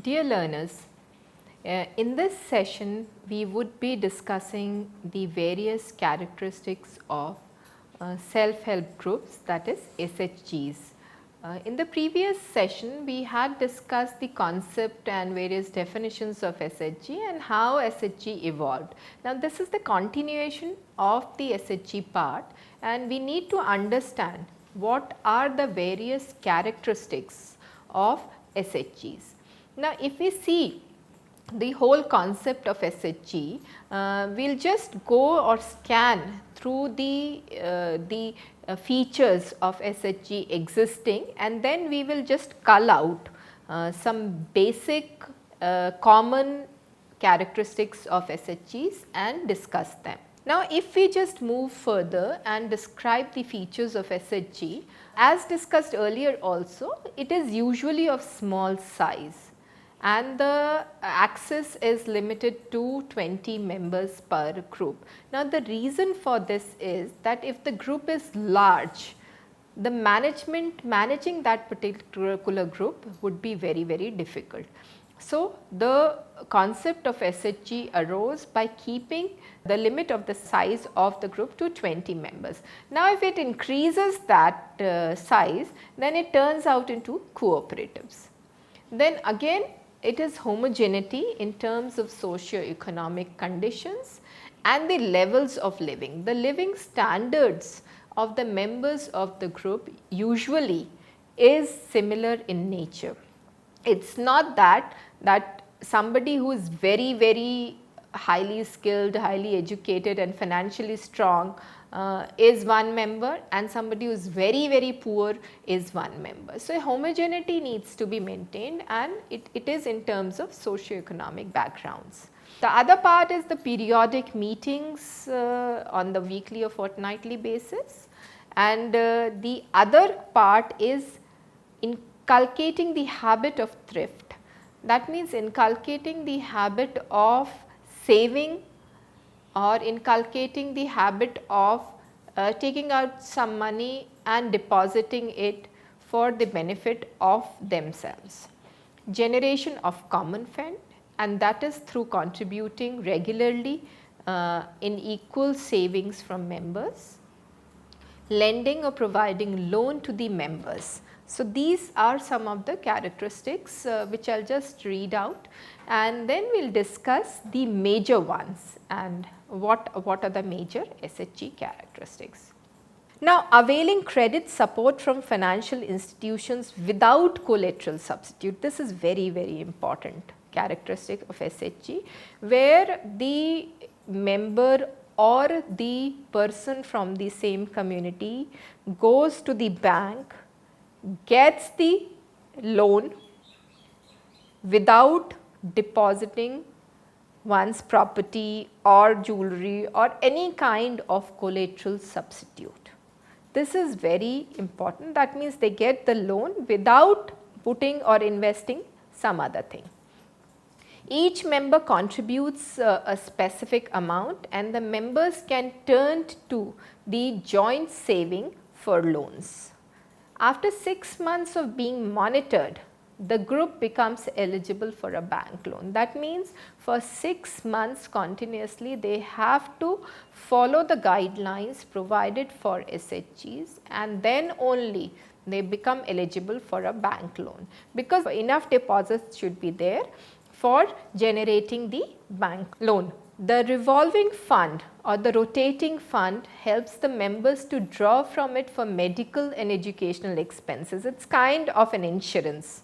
Dear learners, in this session we would be discussing the various characteristics of self-help groups, that is SHGs. In the previous session we had discussed the concept and various definitions of SHG and how SHG evolved. Now this is the continuation of the SHG part, and we need to understand what are the various characteristics of SHGs. Now if we see the whole concept of SHG, we will just go or scan through the features of SHG existing, and then we will just cull out some basic common characteristics of SHGs and discuss them. Now if we just move further and describe the features of SHG, as discussed earlier also, it is usually of small size and the access is limited to 20 members per group. Now the reason for this is that if the group is large, the managing that particular group would be very difficult. So the concept of SHG arose by keeping the limit of the size of the group to 20 members. Now if it increases that size, then it turns out into cooperatives. Then again it is homogeneity in terms of socio-economic conditions and the levels of living. The living standards of the members of the group usually is similar in nature. It is not that somebody who is very highly skilled, highly educated and financially strong is one member, and somebody who is very poor is one member. So homogeneity needs to be maintained, and it is in terms of socio-economic backgrounds. The other part is the periodic meetings on the weekly or fortnightly basis, and the other part is inculcating the habit of thrift. That means inculcating the habit of saving or inculcating the habit of taking out some money and depositing it for the benefit of themselves. Generation of common fund, and that is through contributing regularly in equal savings from members. Lending or providing loan to the members. So these are some of the characteristics which I will just read out, and then we will discuss the major ones and what are the major SHG characteristics. Now availing credit support from financial institutions without collateral substitute, this is very important characteristic of SHG, where the member or the person from the same community goes to the bank, gets the loan without depositing one's property or jewelry or any kind of collateral substitute. This is very important. That means they get the loan without putting or investing some other thing. Each member contributes a specific amount, and the members can turn to the joint saving for loans. After 6 months of being monitored, the group becomes eligible for a bank loan. That means for 6 months continuously they have to follow the guidelines provided for SHGs, and then only they become eligible for a bank loan, because enough deposits should be there for generating the bank loan. The revolving fund or the rotating fund helps the members to draw from it for medical and educational expenses. It is kind of an insurance,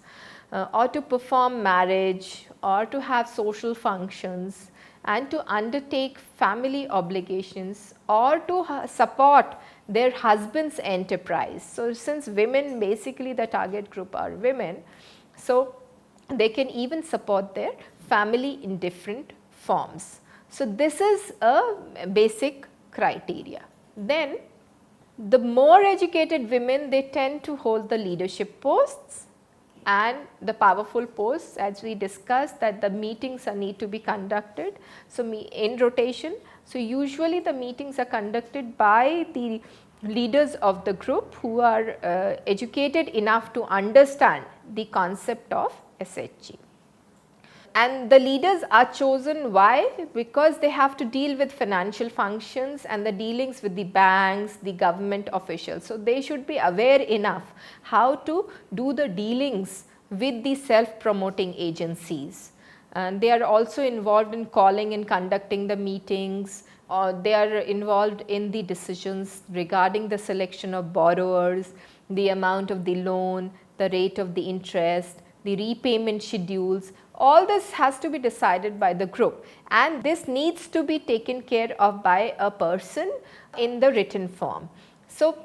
or to perform marriage, or to have social functions, and to undertake family obligations, or to support their husband's enterprise. So since women, basically the target group are women, so they can even support their family in different forms. So this is a basic criteria. Then the more educated women, they tend to hold the leadership posts and the powerful posts, as we discussed that the meetings need to be conducted. So in rotation, so usually the meetings are conducted by the leaders of the group who are educated enough to understand the concept of SHG. And the leaders are chosen why? Because they have to deal with financial functions and the dealings with the banks, the government officials. So, they should be aware enough how to do the dealings with the self-promoting agencies. And they are also involved in calling and conducting the meetings, or they are involved in the decisions regarding the selection of borrowers, the amount of the loan, the rate of the interest, the repayment schedules. All this has to be decided by the group, and this needs to be taken care of by a person in the written form. So,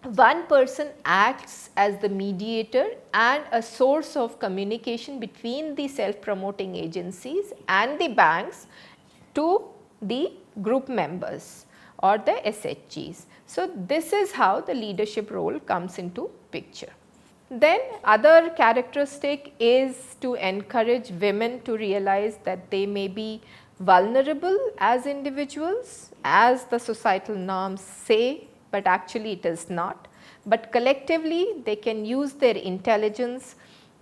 one person acts as the mediator and a source of communication between the self-promoting agencies and the banks to the group members or the SHGs. So, this is how the leadership role comes into picture. Then other characteristic is to encourage women to realize that they may be vulnerable as individuals, as the societal norms say, but actually it is not. But collectively they can use their intelligence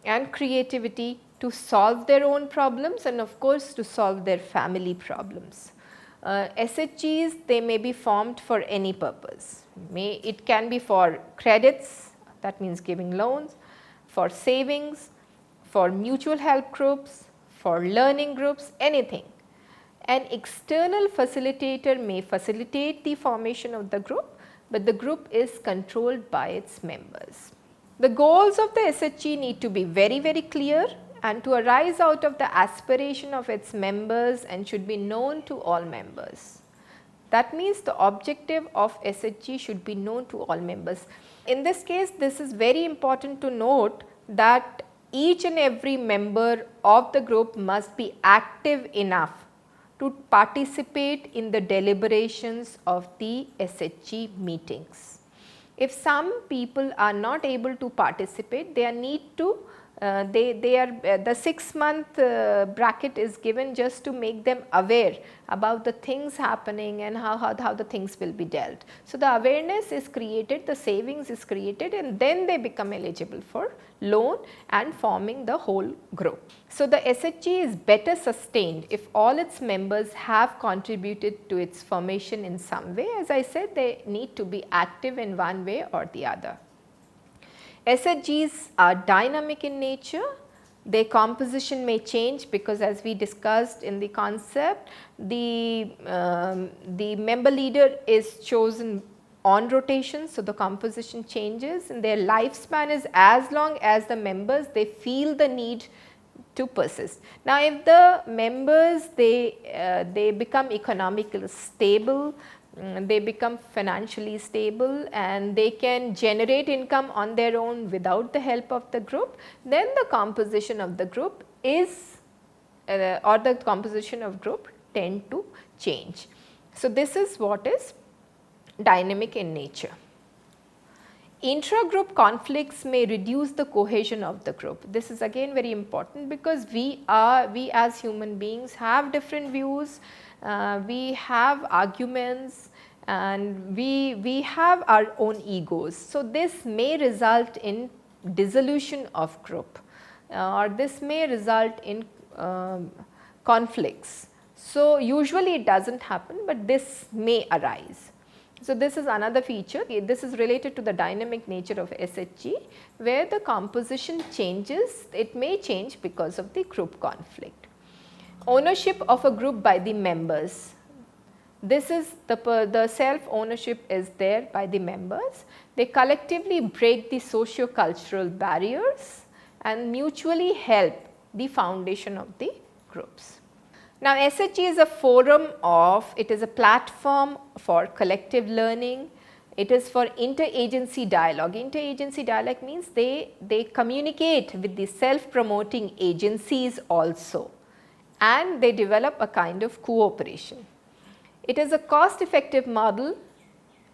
and creativity to solve their own problems and of course to solve their family problems. SHGs, they may be formed for any purpose. It can be for credits, that means giving loans, for savings, for mutual help groups, for learning groups, anything. An external facilitator may facilitate the formation of the group, but the group is controlled by its members. The goals of the SHG need to be very, very clear and to arise out of the aspiration of its members and should be known to all members. That means the objective of SHG should be known to all members. In this case, this is very important to note that each and every member of the group must be active enough to participate in the deliberations of the SHG meetings. If some people are not able to participate, they need to the 6-month bracket is given just to make them aware about the things happening and how the things will be dealt. So, the awareness is created, the savings is created, and then they become eligible for loan and forming the whole group. So, the SHG is better sustained if all its members have contributed to its formation in some way. As I said, they need to be active in one way or the other. SHGs are dynamic in nature. Their composition may change because, as we discussed in the concept, the member leader is chosen on rotation. So, the composition changes and their lifespan is as long as the members they feel the need to persist. Now, if the members they become economically stable, they become financially stable and they can generate income on their own without the help of the group, then the composition of the group is or the composition of group tend to change. So, this is what is dynamic in nature. Intra-group conflicts may reduce the cohesion of the group. This is again very important because we as human beings have different views, we have arguments and we have our own egos. So, this may result in dissolution of group or this may result in conflicts. So, usually it does not happen, but this may arise. So, this is another feature. This is related to the dynamic nature of SHG, where the composition changes. It may change because of the group conflict. Ownership of a group by the members. This is the self ownership is there by the members. They collectively break the socio-cultural barriers and mutually help the foundation of the groups. Now, SHG is a forum it is a platform for collective learning. It is for inter-agency dialogue. Inter-agency dialogue means they communicate with the self-promoting agencies also and they develop a kind of cooperation. It is a cost-effective model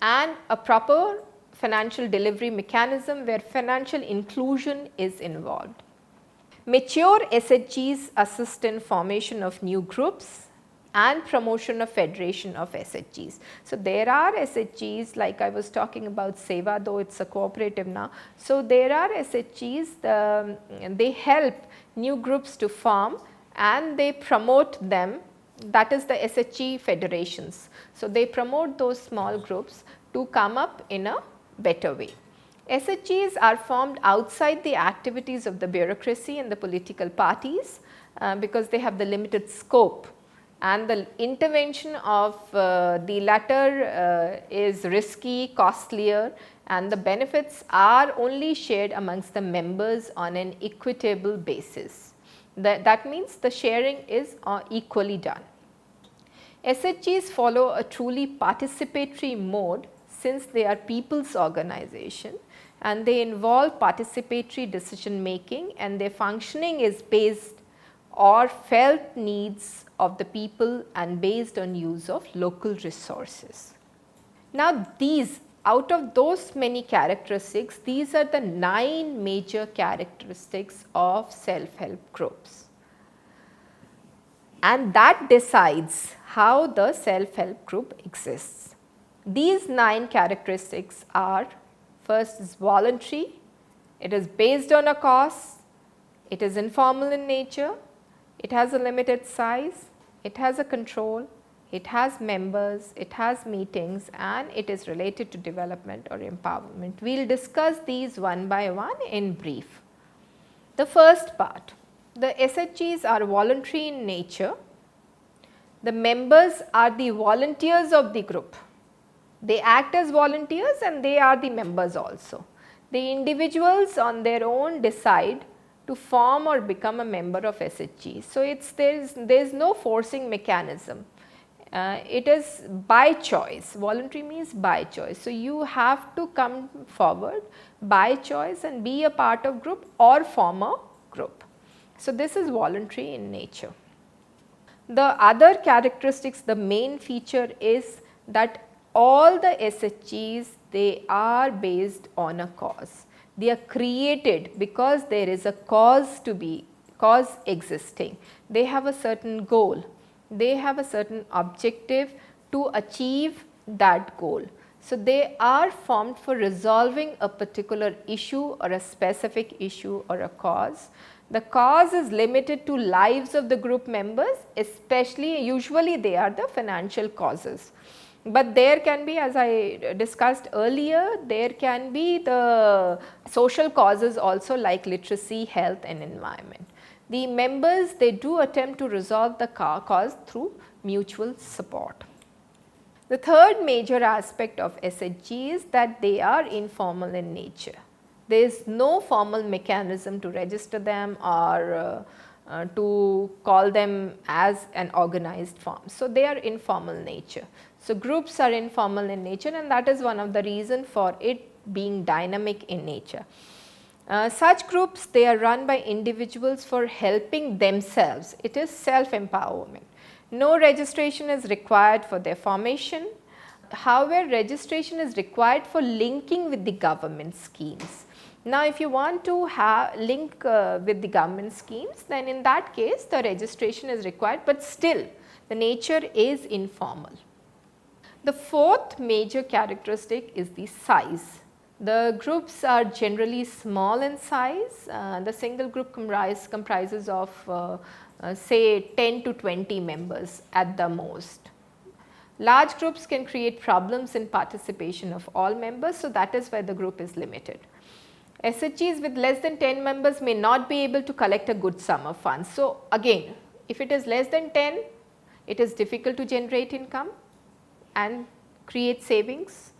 and a proper financial delivery mechanism where financial inclusion is involved. Mature SHGs assist in formation of new groups and promotion of federation of SHGs. So, there are SHGs like I was talking about Seva, though it is a cooperative now. So, there are SHGs they help new groups to form and they promote them, that is the SHG federations. So, they promote those small groups to come up in a better way. SHGs are formed outside the activities of the bureaucracy and the political parties because they have the limited scope, and the intervention of the latter is risky, costlier, and the benefits are only shared amongst the members on an equitable basis. That means the sharing is equally done. SHGs follow a truly participatory mode since they are people's organization, and they involve participatory decision making, and their functioning is based or felt needs of the people and based on use of local resources. Now, these out of those many characteristics, these are the 9 major characteristics of self-help groups, and that decides how the self-help group exists. These 9 characteristics are: first is voluntary, it is based on a cause, it is informal in nature, it has a limited size, it has a control, it has members, it has meetings, and it is related to development or empowerment. We will discuss these one by one in brief. The first part, the SHGs are voluntary in nature. The members are the volunteers of the group. They act as volunteers and they are the members also. The individuals on their own decide to form or become a member of SHG. So, there is no forcing mechanism. It is by choice. Voluntary means by choice. So, you have to come forward by choice and be a part of group or form a group. So, this is voluntary in nature. The other characteristics, the main feature is that all the SHGs, they are based on a cause. They are created because there is a cause existing. They have a certain goal. They have a certain objective to achieve that goal. So, they are formed for resolving a particular issue or a specific issue or a cause. The cause is limited to lives of the group members, usually they are the financial causes. But there can be, as I discussed earlier, there can be the social causes also, like literacy, health and environment. The members, they do attempt to resolve the cause through mutual support. The third major aspect of SHG is that they are informal in nature. There is no formal mechanism to register them or to call them as an organized form. So, they are informal nature. So, groups are informal in nature, and that is one of the reasons for it being dynamic in nature. Such groups, they are run by individuals for helping themselves. It is self-empowerment. No registration is required for their formation. However, registration is required for linking with the government schemes. Now, if you want to link with the government schemes, then in that case the registration is required, but still the nature is informal. The fourth major characteristic is the size. The groups are generally small in size. The single group comprises of say 10 to 20 members at the most. Large groups can create problems in participation of all members, so that is why the group is limited. SHGs with less than 10 members may not be able to collect a good sum of funds. So, again, if it is less than 10, it is difficult to generate income and create savings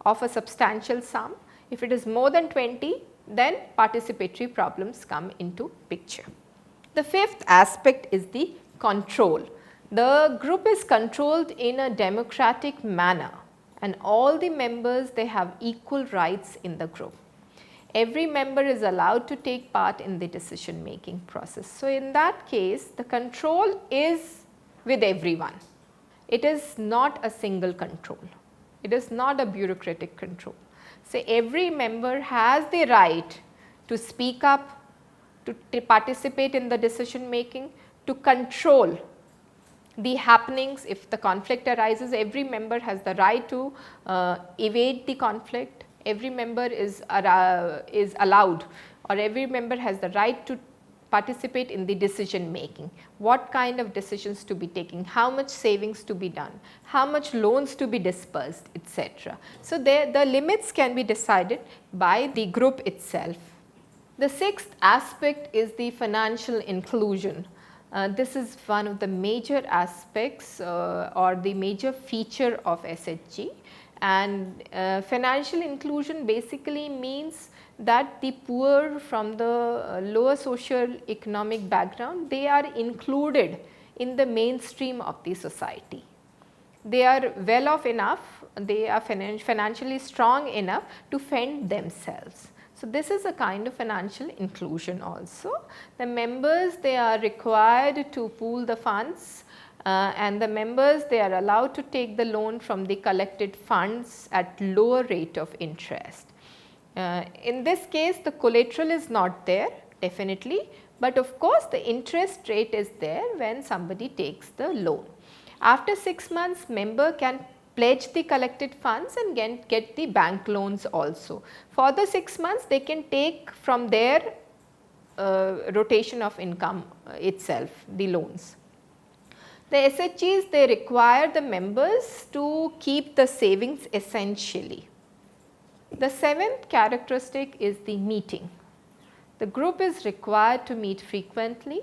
of a substantial sum. If it is more than 20, then participatory problems come into picture. The fifth aspect is the control. The group is controlled in a democratic manner, and all the members, they have equal rights in the group. Every member is allowed to take part in the decision making process. So, in that case, the control is with everyone. It is not a single control. It is not a bureaucratic control. So, every member has the right to speak up, to participate in the decision making, to control the happenings. If the conflict arises, every member has the right to evade the conflict. Every member is allowed, or every member has the right to participate in the decision making. What kind of decisions to be taken, how much savings to be done, how much loans to be dispersed, etc. So, the limits can be decided by the group itself. The sixth aspect is the financial inclusion. This is one of the major aspects or the major feature of SHG, and financial inclusion basically means that the poor from the lower social economic background, they are included in the mainstream of the society. They are well off enough, they are financially strong enough to fend themselves. So, this is a kind of financial inclusion also. The members, they are required to pool the funds and the members, they are allowed to take the loan from the collected funds at lower rate of interest. In this case, the collateral is not there definitely, but of course, the interest rate is there when somebody takes the loan. After 6 months, member can pledge the collected funds and get the bank loans also. For the 6 months, they can take from their rotation of income itself the loans. The SHGs, they require the members to keep the savings essentially. The seventh characteristic is the meeting. The group is required to meet frequently,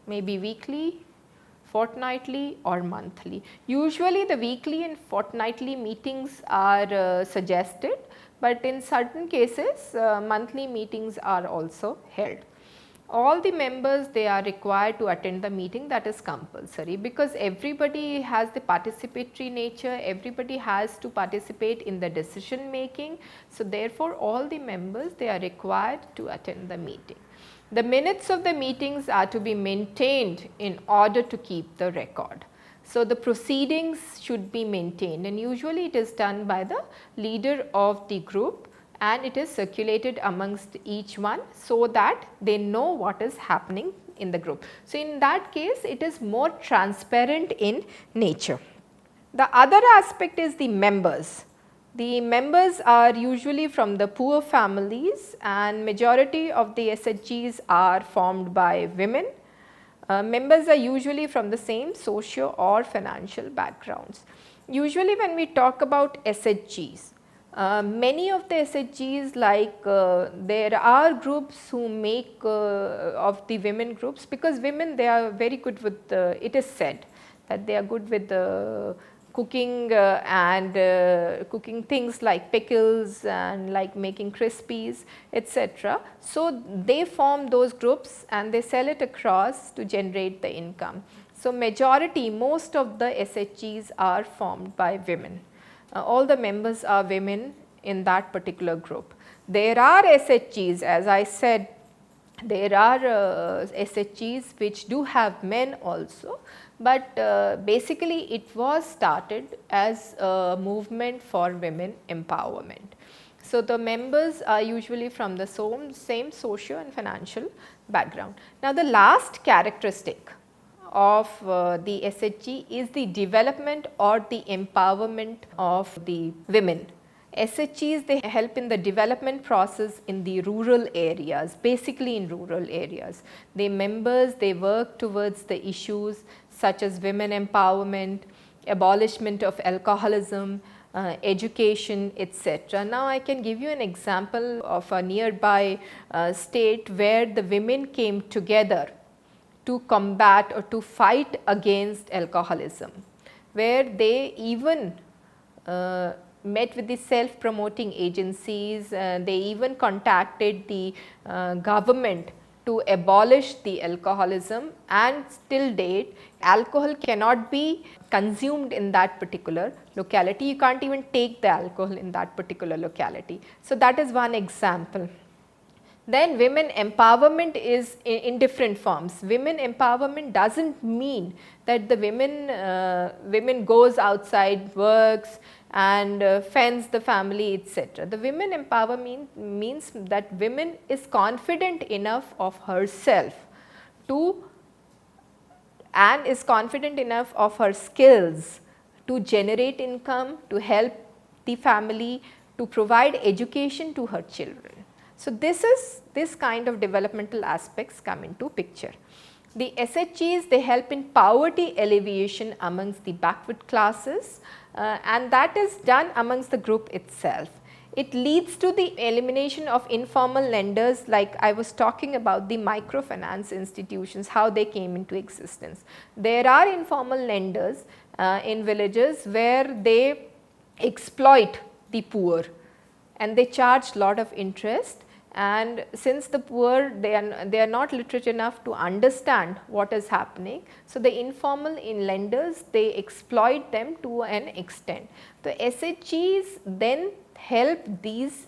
maybe weekly, fortnightly or monthly. Usually the weekly and fortnightly meetings are suggested, but in certain cases monthly meetings are also held. All the members, they are required to attend the meeting, that is compulsory, because everybody has the participatory nature, everybody has to participate in the decision making. So, therefore, all the members, they are required to attend the meeting. The minutes of the meetings are to be maintained in order to keep the record. So, the proceedings should be maintained, and usually it is done by the leader of the group, and it is circulated amongst each one so that they know what is happening in the group. So, in that case it is more transparent in nature. The other aspect is the members. The members are usually from the poor families, and majority of the SHGs are formed by women. Members are usually from the same socio or financial backgrounds. Usually when we talk about SHGs, many of the SHGs, like there are groups who make of the women groups, because women, they are very good with it is said that they are good with cooking and cooking things like pickles and like making crispies, etc. So, they form those groups and they sell it across to generate the income. So, majority, most of the SHGs are formed by women. All the members are women in that particular group. There are SHGs, as I said, there are SHGs which do have men also, but basically it was started as a movement for women empowerment. So, the members are usually from the same socio and financial background. Now, the last characteristic of the SHG is the development or the empowerment of the women. SHGs, they help in the development process in the rural areas, basically in rural areas. The members, they work towards the issues such as women empowerment, abolishment of alcoholism, education, etc. Now, I can give you an example of a nearby state where the women came together to combat or to fight against alcoholism, where they even met with the self-promoting agencies, they even contacted the government to abolish the alcoholism, and till date alcohol cannot be consumed in that particular locality. You can't even take the alcohol in that particular locality. So, that is one example. Then women empowerment is in different forms. Women empowerment does not mean that the women goes outside, works and fends the family, etc. The women empowerment means that women is confident enough of herself to and is confident enough of her skills to generate income, to help the family, to provide education to her children. So, this kind of developmental aspects come into picture. The SHGs, they help in poverty alleviation amongst the backward classes, and that is done amongst the group itself. It leads to the elimination of informal lenders, like I was talking about the microfinance institutions, how they came into existence. There are informal lenders in villages where they exploit the poor and they charge lot of interest, and since the poor, they are not literate enough to understand what is happening. So, the informal lenders, they exploit them to an extent. The SHGs then help these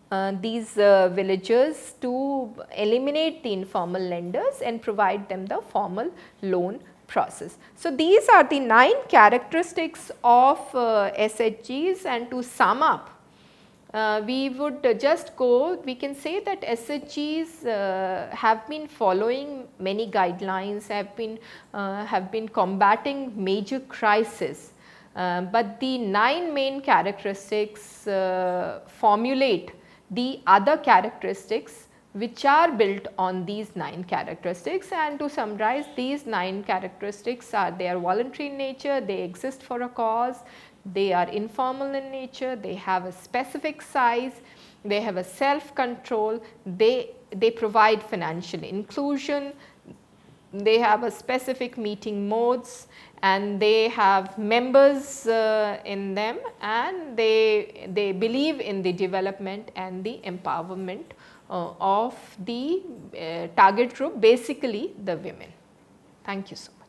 villagers to eliminate the informal lenders and provide them the formal loan process. So, these are the 9 characteristics of SHGs, and to sum up, we would just go, we can say that SHGs have been following many guidelines, have been combating major crises, but the 9 main characteristics formulate the other characteristics which are built on these 9 characteristics. And to summarize, these 9 characteristics are, they are voluntary in nature, they exist for a cause, they are informal in nature, they have a specific size, they have a self control, they provide financial inclusion, they have a specific meeting modes, and they have members in them, and they believe in the development and the empowerment of the target group, basically the women. Thank you so much.